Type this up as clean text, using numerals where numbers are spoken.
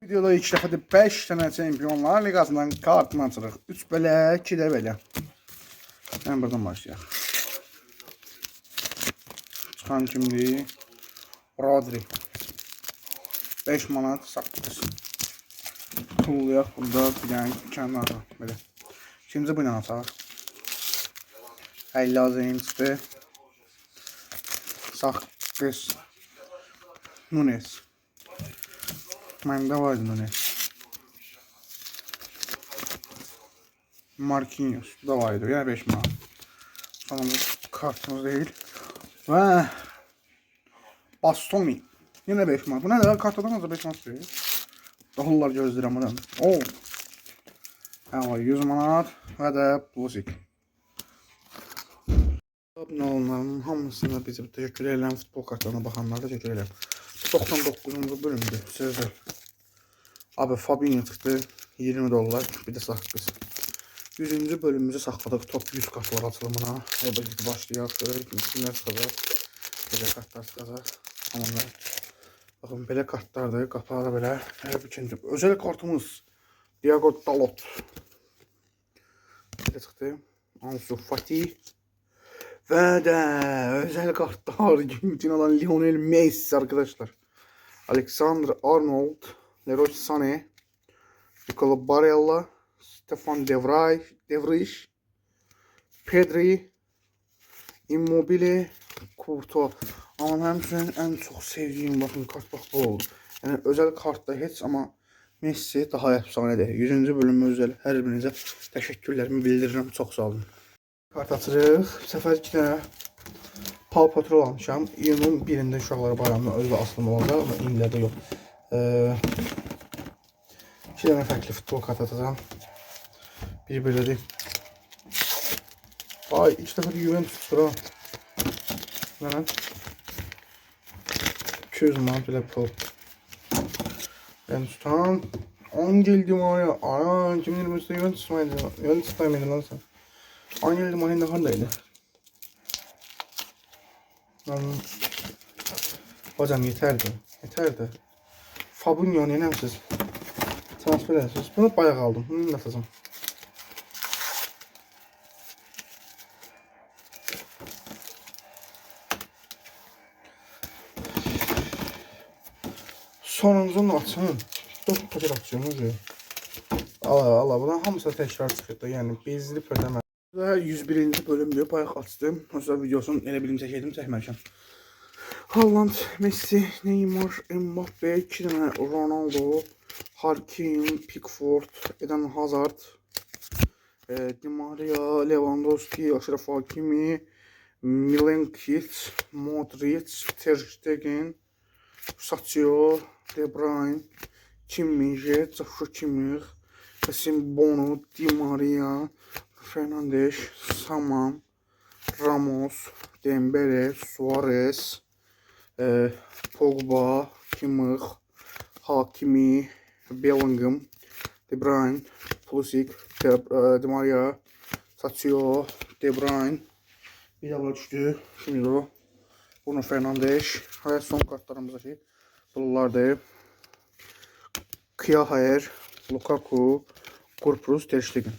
Videoda ilk dəfədə 5 dənə Çempionlar Liqasından kartını açırıq. 3 belə, 2 də belə. Yəni buradan başlayaq. Çıxan kimdir? Rodri. 5 manat saqqız. Tullayaq burada bir dənə kənara belə. İkinci bu ilə açaq. 50 azayımızdır. Saqqız. Nunes. Məndə vardı Nunes. Marquinhos da vardı. Yəni 5 manat. Sonunda kartımız değil. Və Bastoni. Yine 5 manat. Bu nə də? Kartadan azı 5 manat verir. Dollar gözləyirəm buradan. Oo. Hə, 100 manat və də Pulisic. Abunə olanların hamısına bizə təşəkkür edirəm. Futbol kartlarına baxanlara təşəkkür edirəm. 99-cu bölümdür. Sözlər. Abi Fabinho çıxdı. 20 dollar. Bir də saqqız. 100-cü bölümümüzü saxladıq. Top 100 kartlar açılımına. Elbette başlayaq. Kimlər çıxacaq. Belə kartlar çıxacaq. Tamamlar. Baxın belə kartlardır. Qapağı da belə. Hər bir ikinci. Özel kartımız Diego Dalot. Belə çıxdı. Ansu Fati. Və də özel kartlar. Gün alan Lionel Messi arkadaşlar. Alexander Arnold. Leroy Sané. Nicola Barella. Stefan De Vrij. Pedri. Immobile. Courtois. Ama həmçinin ən çox sevdiyim baxın kart bax bu oldu. Yəni özel kartda heç ama Messi daha efsanedir. 100-cü bölümü özel hər birinizə təşəkkürlərimi bildirirəm. Çox sağ olun. Kart açırıq. Bu səfər 2 dənə Paw Patrol almışam. İyunun 1-də uşaqlar bayramında özü aslında olacaq ama iyinlərdə yox. 2 dənə fərqli futbol kart atacağım. Bir belədir. Ay, 2 dəfə də Juventus tutur ha. Neden? 200 manat belə pul. Ben tutan 10 geldim oraya. Ana, kimin elimizde Juventus mıydı? Juventus mıydı lan sen? 10 geldim oraya ne kandaydı? Hocam yeterdi. Yeterdi. Fabinho'yu yenemsiz. Transfer edersiniz. Bunu bayağı aldım. Bunu da atacağım. Sonuncunun açın. 4 paket açıyorsunuz ya. Allah buna hamısı tekrar çıxırdı. Yəni bezli pördəmə. 101-ci bölümdür. Bayaq açdım. Özür videosunu elə bilim çəkdim, çəkməmişəm. Haaland, Messi, Neymar, Mbappe, 2 dənə Ronaldo, Harkin, Pickford, Eden Hazard, Di Maria, Lewandowski, Aşraf Hakimi, Milenkic, Modric, Ter Stegen, Sacio, De Bruyne, Kimmich, Joshua Kimmich, Kasim Bono, Di Maria, Fernandes, Saman, Ramos, Dembele, Suarez, Pogba, Kimmich, Hakimi, Bellingham, De Bruyne, Pulisic, Di Maria, Sacio, De Bruyne. Bir daha düştü. Şimdi o. Bruno Fernandes ve son kartlarımızdaki bunlardır. Kjaer, Lukaku, Kurprus, Ter Stegen.